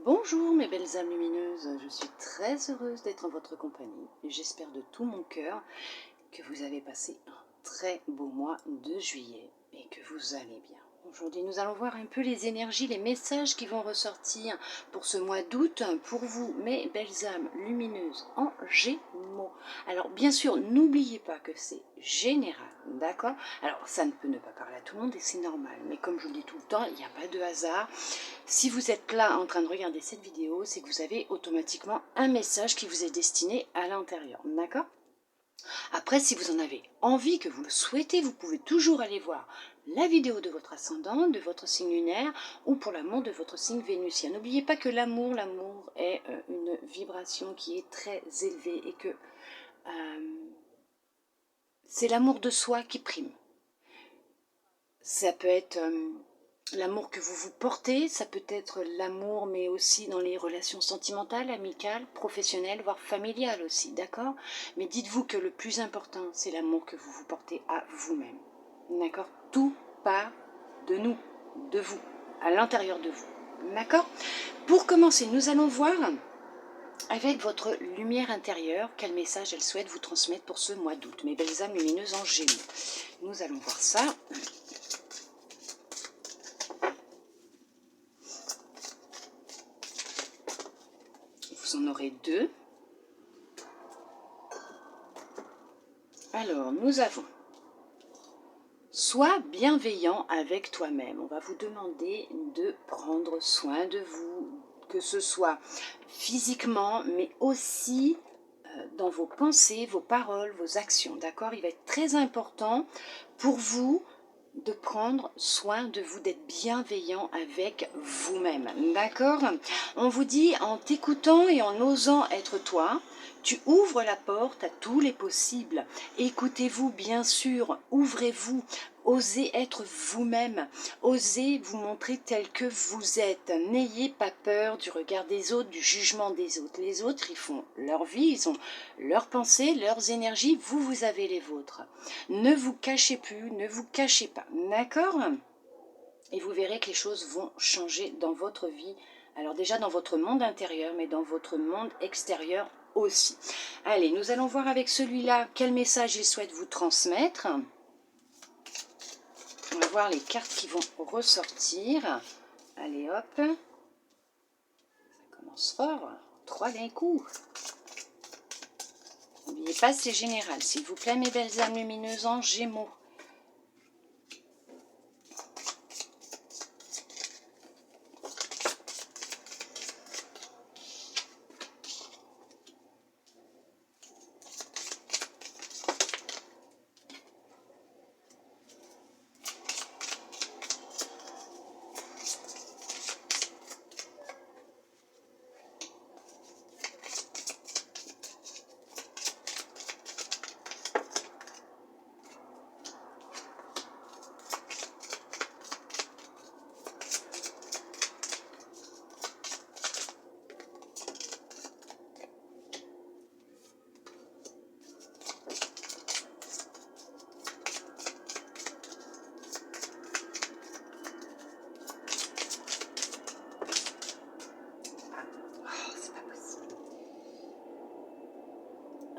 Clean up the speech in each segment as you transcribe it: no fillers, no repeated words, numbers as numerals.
Bonjour mes belles âmes lumineuses, je suis très heureuse d'être en votre compagnie et j'espère de tout mon cœur que vous avez passé un très beau mois de juillet et que vous allez bien. Aujourd'hui nous allons voir un peu les énergies, les messages qui vont ressortir pour ce mois d'août pour vous mes belles âmes lumineuses en Gémeaux. Alors bien sûr n'oubliez pas que c'est général, d'accord? Alors ça ne peut ne pas parler à tout le monde et c'est normal, mais comme je vous le dis tout le temps, il n'y a pas de hasard. Si vous êtes là en train de regarder cette vidéo, c'est que vous avez automatiquement un message qui vous est destiné à l'intérieur, d'accord? Après, si vous en avez envie, que vous le souhaitez, vous pouvez toujours aller voir la vidéo de votre ascendant, de votre signe lunaire ou pour l'amour de votre signe vénusien. N'oubliez pas que l'amour est une vibration qui est très élevée et que c'est l'amour de soi qui prime. Ça peut être l'amour que vous vous portez, ça peut être l'amour, mais aussi dans les relations sentimentales, amicales, professionnelles, voire familiales aussi, d'accord? Mais dites-vous que le plus important, c'est l'amour que vous vous portez à vous-même, d'accord? Tout part de nous, de vous, à l'intérieur de vous, d'accord? Pour commencer, nous allons voir avec votre lumière intérieure, quel message elle souhaite vous transmettre pour ce mois d'août, mes belles âmes lumineuses en Gémeaux. Nous allons voir ça. Vous en aurez deux. Alors, nous avons sois bienveillant avec toi-même. On va vous demander de prendre soin de vous, que ce soit physiquement, mais aussi dans vos pensées, vos paroles, vos actions. D'accord? Il va être très important pour vous de prendre soin de vous, d'être bienveillant avec vous-même. D'accord? On vous dit, en t'écoutant et en osant être toi, tu ouvres la porte à tous les possibles. Écoutez-vous, bien sûr, ouvrez-vous, osez être vous-même, osez vous montrer tel que vous êtes. N'ayez pas peur du regard des autres, du jugement des autres. Les autres, ils font leur vie, ils ont leurs pensées, leurs énergies, vous avez les vôtres. Ne vous cachez plus, ne vous cachez pas, d'accord? Et vous verrez que les choses vont changer dans votre vie. Alors déjà dans votre monde intérieur, mais dans votre monde extérieur aussi. Allez, nous allons voir avec celui-là quel message il souhaite vous transmettre. On va voir les cartes qui vont ressortir. Allez hop. Ça commence fort. 3 d'un coup. N'oubliez pas, c'est général. S'il vous plaît, mes belles âmes lumineuses en Gémeaux.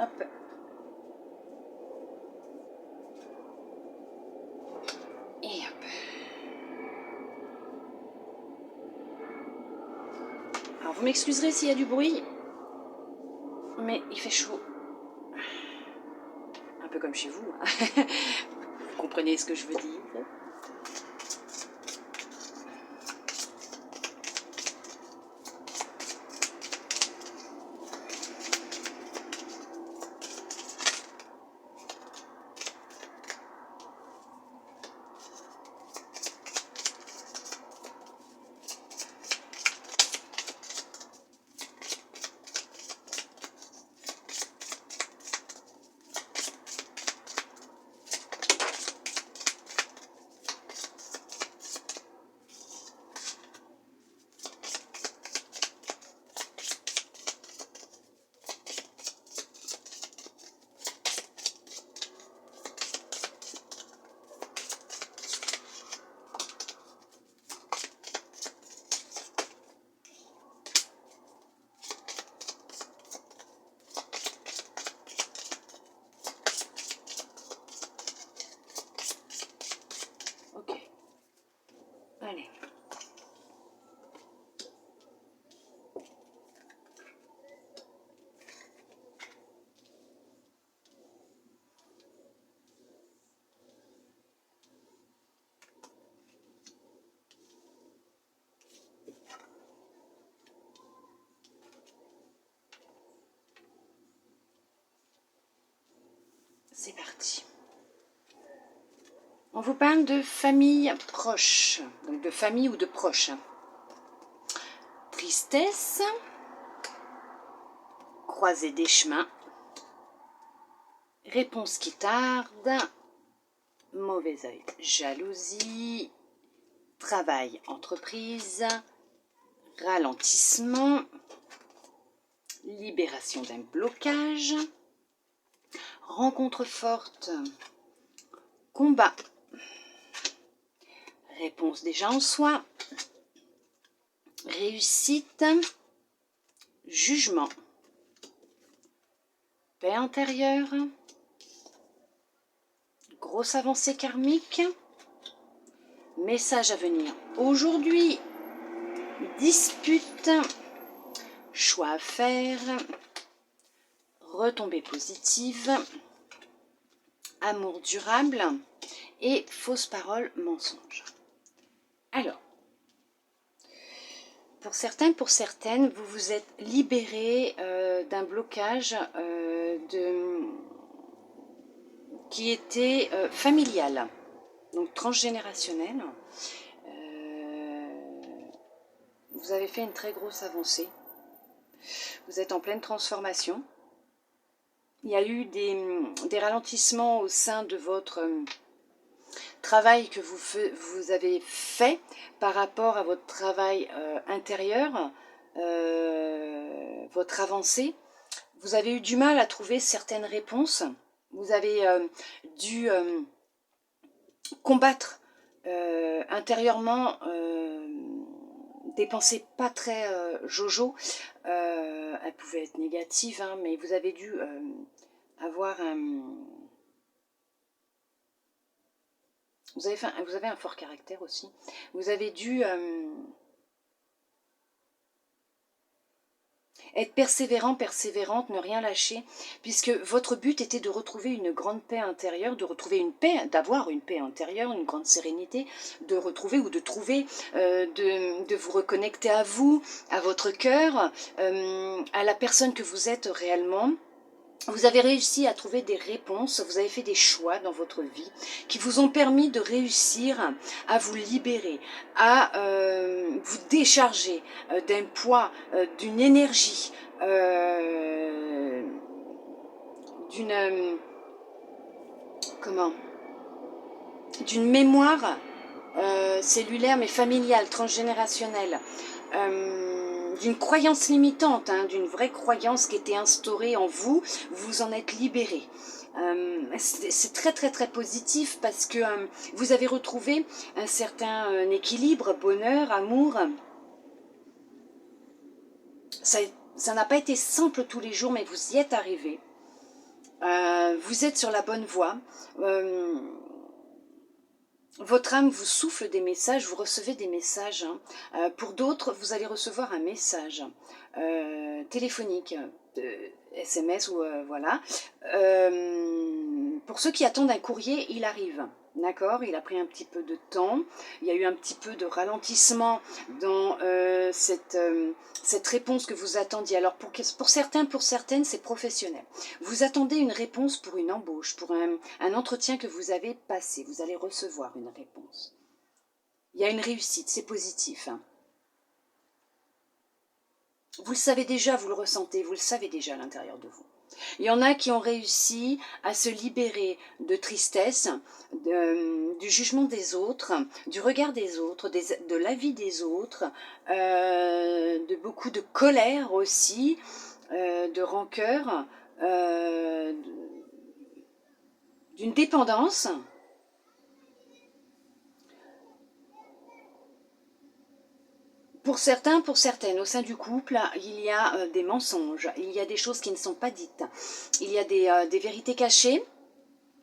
Hop. Et hop. Alors vous m'excuserez s'il y a du bruit, mais il fait chaud. Un peu comme chez vous. Hein. Vous comprenez ce que je veux dire? C'est parti. On vous parle de famille proche, donc de famille ou de proche. Tristesse, croisée des chemins, réponse qui tarde, mauvais œil, jalousie, travail, entreprise, ralentissement, libération d'un blocage, rencontre forte, combat, réponse déjà en soi, réussite, jugement, paix intérieure, grosse avancée karmique, message à venir aujourd'hui, dispute, choix à faire, retombée positive, amour durable et fausse parole, mensonge. Alors, pour certains, pour certaines, vous vous êtes libéré d'un blocage qui était familial, donc transgénérationnel. Vous avez fait une très grosse avancée. Vous êtes en pleine transformation. Il y a eu des ralentissements au sein de votre travail que vous avez fait par rapport à votre travail intérieur, votre avancée. Vous avez eu du mal à trouver certaines réponses. Vous avez dû combattre intérieurement des pensées pas très jojo. Elles pouvaient être négatives, hein, mais vous avez dû avoir un... Vous avez un fort caractère aussi. Vous avez dû être persévérant, persévérante, ne rien lâcher, puisque votre but était de retrouver une grande paix intérieure, de retrouver une paix, d'avoir une paix intérieure, une grande sérénité, de retrouver ou de trouver, de vous reconnecter à vous, à votre cœur, à la personne que vous êtes réellement. Vous avez réussi à trouver des réponses, vous avez fait des choix dans votre vie qui vous ont permis de réussir à vous libérer, à vous décharger d'un poids, d'une énergie, d'une mémoire cellulaire mais familiale, transgénérationnelle, d'une croyance limitante, hein, d'une vraie croyance qui était instaurée en vous, vous en êtes libéré. C'est très très très positif parce que vous avez retrouvé un certain équilibre, bonheur, amour. Ça n'a pas été simple tous les jours, mais vous y êtes arrivé. Vous êtes sur la bonne voie. Votre âme vous souffle des messages, vous recevez des messages. Hein. Pour d'autres, vous allez recevoir un message téléphonique, SMS ou voilà. Pour ceux qui attendent un courrier, il arrive. D'accord, il a pris un petit peu de temps. Il y a eu un petit peu de ralentissement dans cette réponse que vous attendiez. Alors pour certains, pour certaines, c'est professionnel. Vous attendez une réponse pour une embauche, pour un entretien que vous avez passé. Vous allez recevoir une réponse. Il y a une réussite, c'est positif. Hein. Vous le savez déjà, vous le ressentez, vous le savez déjà à l'intérieur de vous. Il y en a qui ont réussi à se libérer de tristesse, du jugement des autres, du regard des autres, de l'avis des autres, de beaucoup de colère aussi, de rancœur, d'une dépendance. Pour certains, pour certaines, au sein du couple, il y a des mensonges, il y a des choses qui ne sont pas dites, il y a des vérités cachées,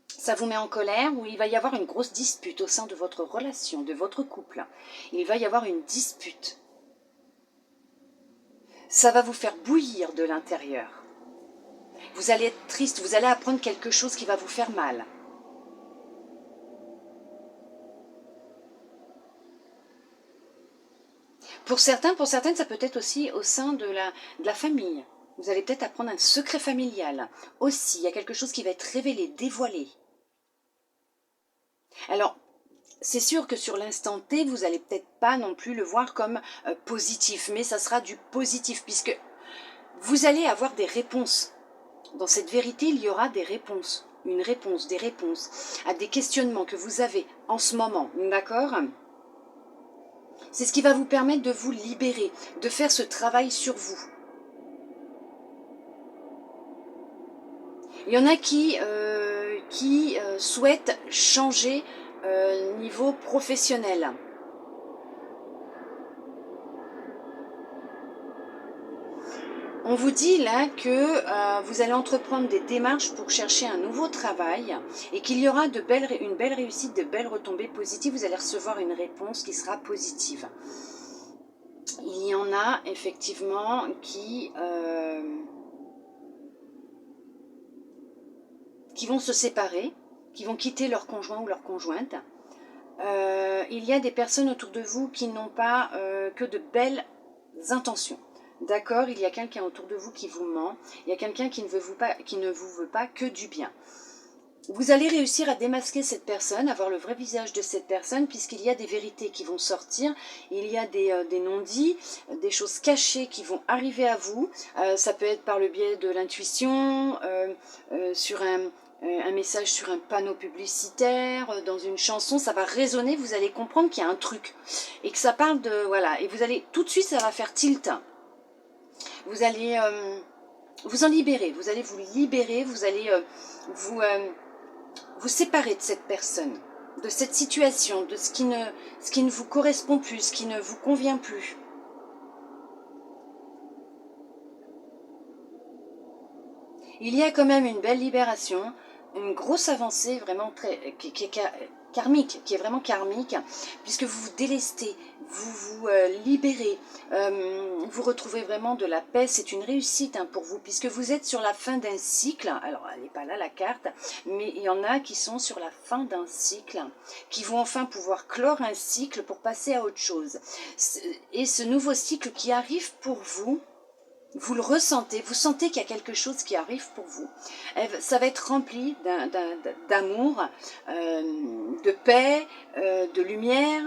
ça vous met en colère, ou il va y avoir une grosse dispute au sein de votre relation, de votre couple. Il va y avoir une dispute. Ça va vous faire bouillir de l'intérieur. Vous allez être triste, vous allez apprendre quelque chose qui va vous faire mal. Pour certains, pour certaines, ça peut être aussi au sein de la famille. Vous allez peut-être apprendre un secret familial. Aussi, il y a quelque chose qui va être révélé, dévoilé. Alors, c'est sûr que sur l'instant T, vous n'allez peut-être pas non plus le voir comme positif, mais ça sera du positif, puisque vous allez avoir des réponses. Dans cette vérité, il y aura des réponses. Une réponse, des réponses à des questionnements que vous avez en ce moment, d'accord? C'est ce qui va vous permettre de vous libérer, de faire ce travail sur vous. Il y en a qui souhaitent changer niveau professionnel. On vous dit là que vous allez entreprendre des démarches pour chercher un nouveau travail et qu'il y aura une belle réussite, de belles retombées positives. Vous allez recevoir une réponse qui sera positive. Il y en a effectivement qui vont se séparer, qui vont quitter leur conjoint ou leur conjointe. Il y a des personnes autour de vous qui n'ont pas que de belles intentions. D'accord, il y a quelqu'un autour de vous qui vous ment, il y a quelqu'un qui ne vous veut pas que du bien. Vous allez réussir à démasquer cette personne, avoir le vrai visage de cette personne, puisqu'il y a des vérités qui vont sortir, il y a des non-dits, des choses cachées qui vont arriver à vous. Ça peut être par le biais de l'intuition, sur un message sur un panneau publicitaire, dans une chanson, ça va résonner, vous allez comprendre qu'il y a un truc, et que ça parle de... Voilà, et vous allez, tout de suite, ça va faire tilt. Vous allez vous en libérer, vous allez vous libérer, vous allez vous séparer de cette personne, de cette situation, de ce qui ne vous correspond plus, ce qui ne vous convient plus. Il y a quand même une belle libération, une grosse avancée vraiment qui est karmique, qui est vraiment karmique, puisque vous vous délestez, vous vous libérez, vous retrouvez vraiment de la paix. C'est une réussite pour vous, puisque vous êtes sur la fin d'un cycle. Alors, elle n'est pas là la carte, mais il y en a qui sont sur la fin d'un cycle, qui vont enfin pouvoir clore un cycle pour passer à autre chose. Et ce nouveau cycle qui arrive pour vous, vous le ressentez, vous sentez qu'il y a quelque chose qui arrive pour vous. Ça va être rempli d'amour, de paix, de lumière.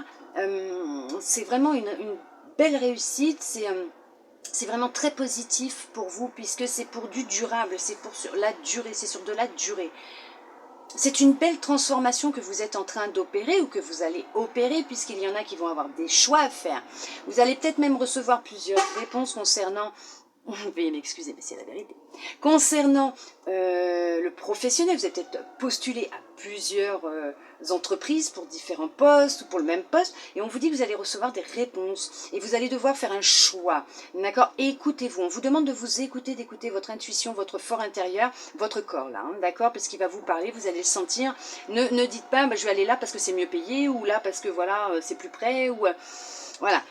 C'est vraiment une belle réussite, c'est vraiment très positif pour vous, puisque c'est pour du durable, c'est pour sur la durée, c'est sur de la durée. C'est une belle transformation que vous êtes en train d'opérer ou que vous allez opérer, puisqu'il y en a qui vont avoir des choix à faire. Vous allez peut-être même recevoir plusieurs réponses concernant... Veuillez m'excuser, mais c'est la vérité. Concernant le professionnel, vous avez peut-être postulé à plusieurs entreprises pour différents postes ou pour le même poste, et on vous dit que vous allez recevoir des réponses et vous allez devoir faire un choix. D'accord? Écoutez-vous. On vous demande de vous écouter, d'écouter votre intuition, votre fort intérieur, votre corps là. D'accord? Parce qu'il va vous parler, vous allez le sentir. Ne dites pas, bah, je vais aller là parce que c'est mieux payé, ou là parce que voilà, c'est plus près, ou voilà.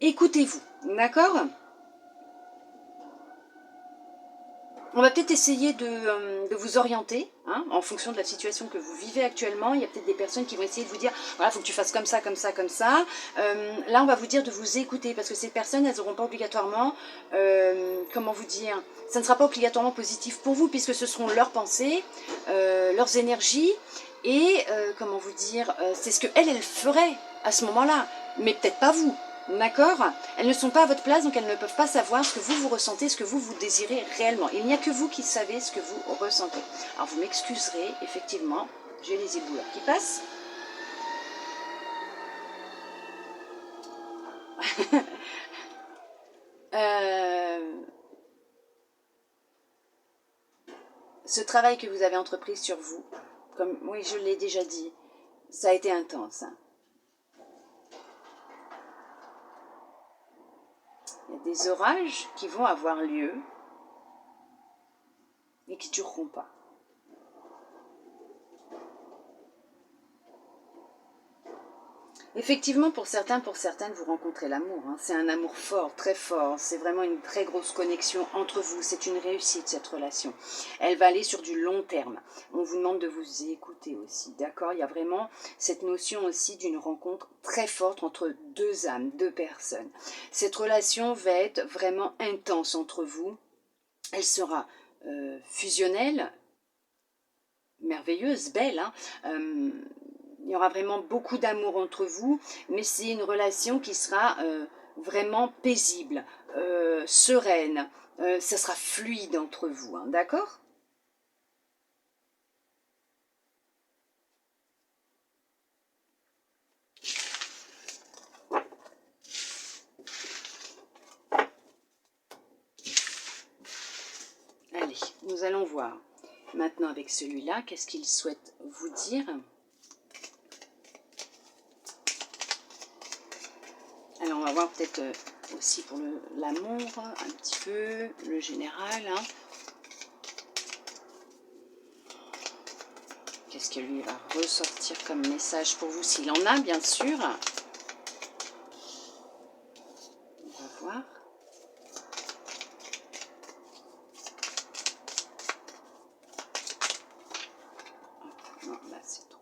Écoutez-vous. D'accord? On va peut-être essayer de vous orienter en fonction de la situation que vous vivez actuellement. Il y a peut-être des personnes qui vont essayer de vous dire, voilà, il faut que tu fasses comme ça, comme ça, comme ça. Là, on va vous dire de vous écouter, parce que ces personnes, elles n'auront pas obligatoirement, comment vous dire, ça ne sera pas obligatoirement positif pour vous, puisque ce seront leurs pensées, leurs énergies, et comment vous dire, c'est ce qu'elles feraient à ce moment-là, mais peut-être pas vous. D'accord? Elles ne sont pas à votre place, donc elles ne peuvent pas savoir ce que vous ressentez, ce que vous désirez réellement. Il n'y a que vous qui savez ce que vous ressentez. Alors vous m'excuserez, effectivement, j'ai les éboueurs qui passent. Ce travail que vous avez entrepris sur vous, comme oui, je l'ai déjà dit, ça a été intense. Il y a des orages qui vont avoir lieu et qui ne dureront pas. Effectivement, pour certains, pour certaines, vous rencontrez l'amour. C'est un amour fort, très fort. C'est vraiment une très grosse connexion entre vous. C'est une réussite, cette relation. Elle va aller sur du long terme. On vous demande de vous écouter aussi, d'accord? Il y a vraiment cette notion aussi d'une rencontre très forte entre deux âmes, deux personnes. Cette relation va être vraiment intense entre vous. elle sera fusionnelle, merveilleuse, belle, hein. Il y aura vraiment beaucoup d'amour entre vous, mais c'est une relation qui sera vraiment paisible, sereine, ça sera fluide entre vous, hein, d'accord? Allez, nous allons voir. Maintenant avec celui-là, qu'est-ce qu'il souhaite vous dire? Alors on va voir peut-être aussi pour l'amour, un petit peu, le général. Hein. Qu'est-ce que lui va ressortir comme message pour vous, s'il en a bien sûr. On va voir. Non, là c'est trop.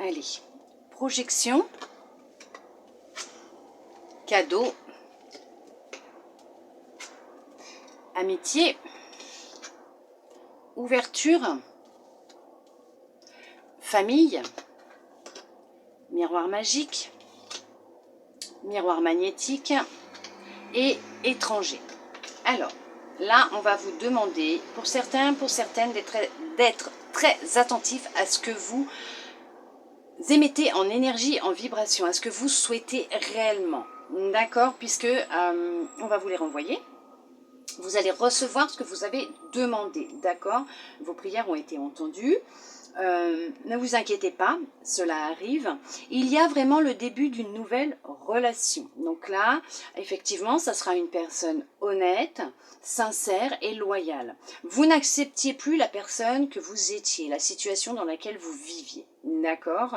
Allez, projection, cadeau, amitié, ouverture, famille, miroir magique, miroir magnétique et étranger. Alors, là, on va vous demander, pour certains, pour certaines, d'être très attentifs à ce que vous émettez en énergie, en vibration, à ce que vous souhaitez réellement. D'accord? Puisque on va vous les renvoyer. Vous allez recevoir ce que vous avez demandé. D'accord? Vos prières ont été entendues. Ne vous inquiétez pas, cela arrive. Il y a vraiment le début d'une nouvelle relation. Donc là, effectivement, ça sera une personne honnête, sincère et loyale. Vous n'acceptiez plus la personne que vous étiez, la situation dans laquelle vous viviez. D'accord?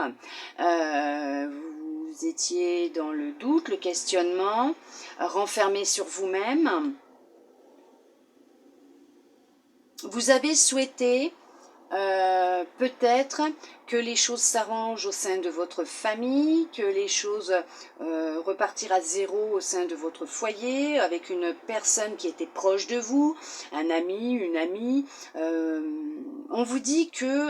Vous étiez dans le doute, le questionnement, renfermé sur vous-même. Vous avez souhaité peut-être que les choses s'arrangent au sein de votre famille, que les choses repartirent à zéro au sein de votre foyer, avec une personne qui était proche de vous, un ami, une amie. On vous dit que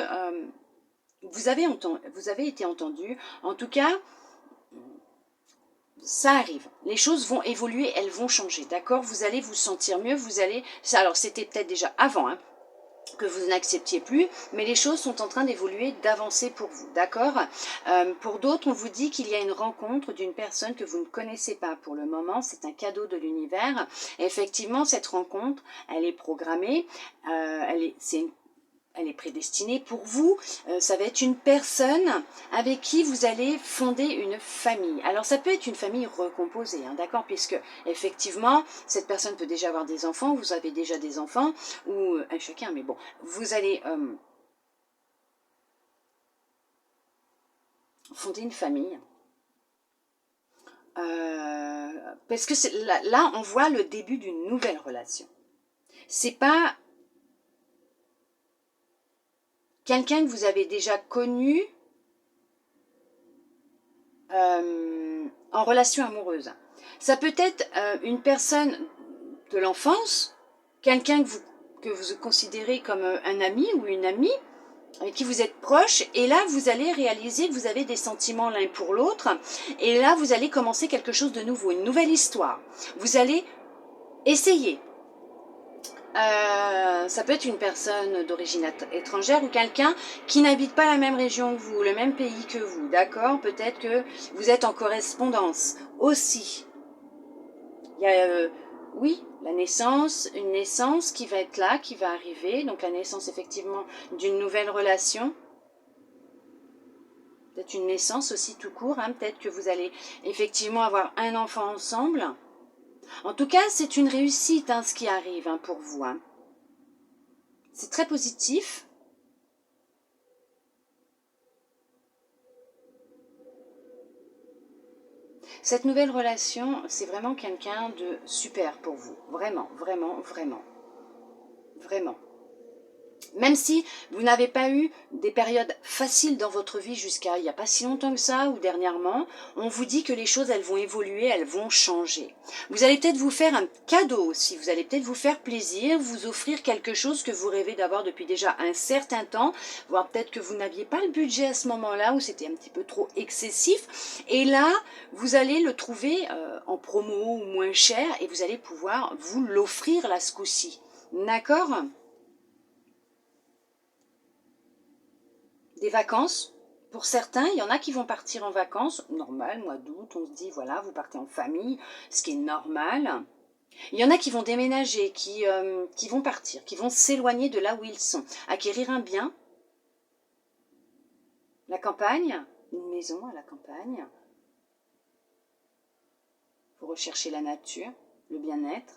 vous avez été entendu. En tout cas, ça arrive. Les choses vont évoluer, elles vont changer, d'accord? Vous allez vous sentir mieux, vous allez... Alors, c'était peut-être déjà avant, hein, que vous n'acceptiez plus, mais les choses sont en train d'évoluer, d'avancer pour vous, d'accord? Pour d'autres, on vous dit qu'il y a une rencontre d'une personne que vous ne connaissez pas pour le moment, c'est un cadeau de l'univers. Effectivement, cette rencontre, elle est programmée, elle est prédestinée pour vous. Ça va être une personne avec qui vous allez fonder une famille. Alors ça peut être une famille recomposée, hein, d'accord, puisque effectivement cette personne peut déjà avoir des enfants, vous avez déjà des enfants, ou chacun, mais bon, vous allez fonder une famille. Parce que là, on voit le début d'une nouvelle relation. C'est pas quelqu'un que vous avez déjà connu en relation amoureuse. Ça peut être une personne de l'enfance, quelqu'un que vous considérez comme un ami ou une amie, avec qui vous êtes proche, et là vous allez réaliser que vous avez des sentiments l'un pour l'autre, et là vous allez commencer quelque chose de nouveau, une nouvelle histoire. Vous allez essayer. Ça peut être une personne d'origine étrangère ou quelqu'un qui n'habite pas la même région que vous, le même pays que vous, d'accord? Peut-être que vous êtes en correspondance aussi. Il y a, oui, la naissance, une naissance qui va être là, qui va arriver, donc la naissance effectivement d'une nouvelle relation. Peut-être une naissance aussi tout court, hein. Peut-être que vous allez effectivement avoir un enfant ensemble. En tout cas, c'est une réussite hein, ce qui arrive hein, pour vous. Hein. C'est très positif. Cette nouvelle relation, c'est vraiment quelqu'un de super pour vous. Vraiment, vraiment, vraiment. Vraiment. Même si vous n'avez pas eu des périodes faciles dans votre vie jusqu'à il n'y a pas si longtemps que ça ou dernièrement, on vous dit que les choses elles vont évoluer, elles vont changer. Vous allez peut-être vous faire un cadeau aussi, vous allez peut-être vous faire plaisir, vous offrir quelque chose que vous rêvez d'avoir depuis déjà un certain temps, voire peut-être que vous n'aviez pas le budget à ce moment-là ou c'était un petit peu trop excessif. Et là, vous allez le trouver en promo ou moins cher et vous allez pouvoir vous l'offrir là ce coup-ci. D'accord ? Des vacances, pour certains, il y en a qui vont partir en vacances, normal, mois d'août, on se dit, voilà, vous partez en famille, ce qui est normal. Il y en a qui vont déménager, qui vont partir, qui vont s'éloigner de là où ils sont, acquérir un bien, la campagne, une maison à la campagne. Vous recherchez la nature, le bien-être,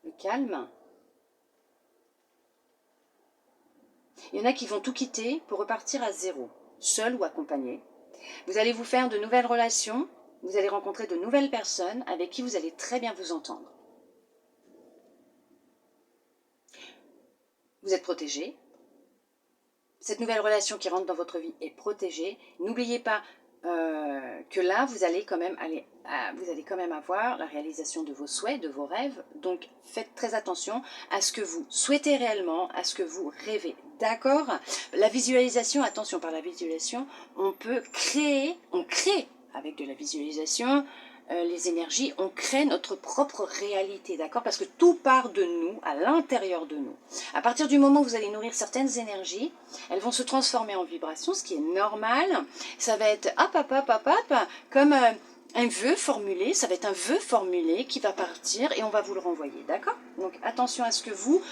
le calme. Il y en a qui vont tout quitter pour repartir à zéro, seul ou accompagné. Vous allez vous faire de nouvelles relations, vous allez rencontrer de nouvelles personnes avec qui vous allez très bien vous entendre. Vous êtes protégé. Cette nouvelle relation qui rentre dans votre vie est protégée. N'oubliez pas que là, vous allez quand même avoir la réalisation de vos souhaits, de vos rêves. Donc, faites très attention à ce que vous souhaitez réellement, à ce que vous rêvez. D'accord ? La visualisation, attention, par la visualisation, on crée avec de la visualisation, les énergies, on crée notre propre réalité, d'accord? Parce que tout part de nous, à l'intérieur de nous. À partir du moment où vous allez nourrir certaines énergies, elles vont se transformer en vibrations, ce qui est normal. Ça va être comme un vœu formulé, ça va être un vœu formulé qui va partir et on va vous le renvoyer, d'accord? Donc attention à ce que vous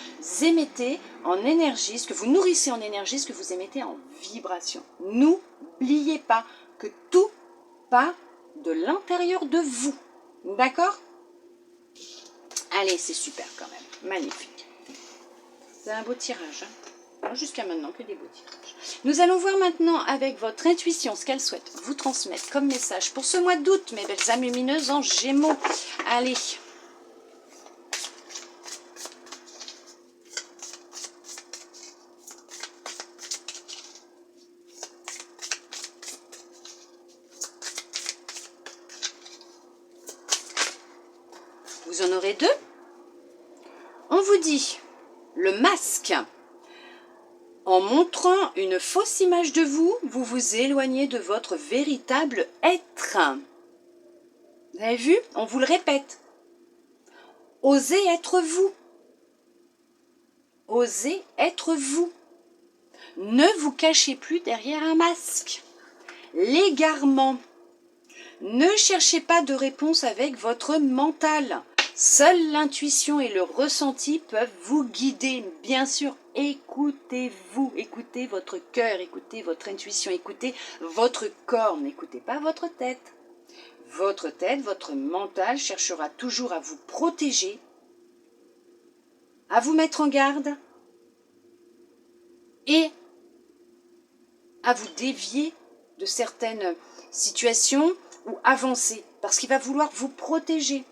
émettez en énergie, ce que vous nourrissez en énergie, ce que vous émettez en vibration. N'oubliez pas que tout part de l'intérieur de vous. D'accord? Allez, c'est super quand même. Magnifique. C'est un beau tirage. Hein? Jusqu'à maintenant, que des beaux tirages. Nous allons voir maintenant avec votre intuition ce qu'elle souhaite vous transmettre comme message pour ce mois d'août, mes belles âmes lumineuses en Gémeaux. Allez. Vous en aurez deux. On vous dit le masque. En montrant une fausse image de vous, vous vous éloignez de votre véritable être. Vous avez vu? On vous le répète. Osez être vous. Osez être vous. Ne vous cachez plus derrière un masque. L'égarement. Ne cherchez pas de réponse avec votre mental. Seule l'intuition et le ressenti peuvent vous guider. Bien sûr, écoutez-vous, écoutez votre cœur, écoutez votre intuition, écoutez votre corps, n'écoutez pas votre tête. Votre tête, votre mental cherchera toujours à vous protéger, à vous mettre en garde et à vous dévier de certaines situations ou avancer. parce qu'il va vouloir vous protéger.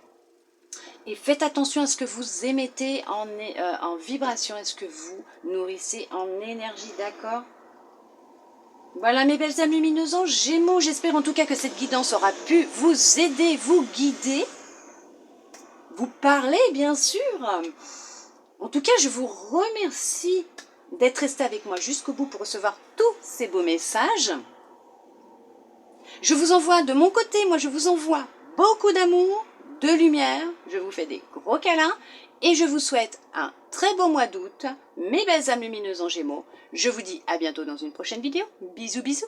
Et faites attention à ce que vous émettez en vibration, à ce que vous nourrissez en énergie, d'accord? Voilà mes belles âmes lumineuses en Gémeaux, j'espère en tout cas que cette guidance aura pu vous aider, vous guider, vous parler bien sûr. En tout cas, je vous remercie d'être resté avec moi jusqu'au bout pour recevoir tous ces beaux messages. Je vous envoie de mon côté, moi je vous envoie beaucoup d'amour, de lumière, je vous fais des gros câlins et je vous souhaite un très beau mois d'août, mes belles âmes lumineuses en Gémeaux. Je vous dis à bientôt dans une prochaine vidéo. Bisous bisous.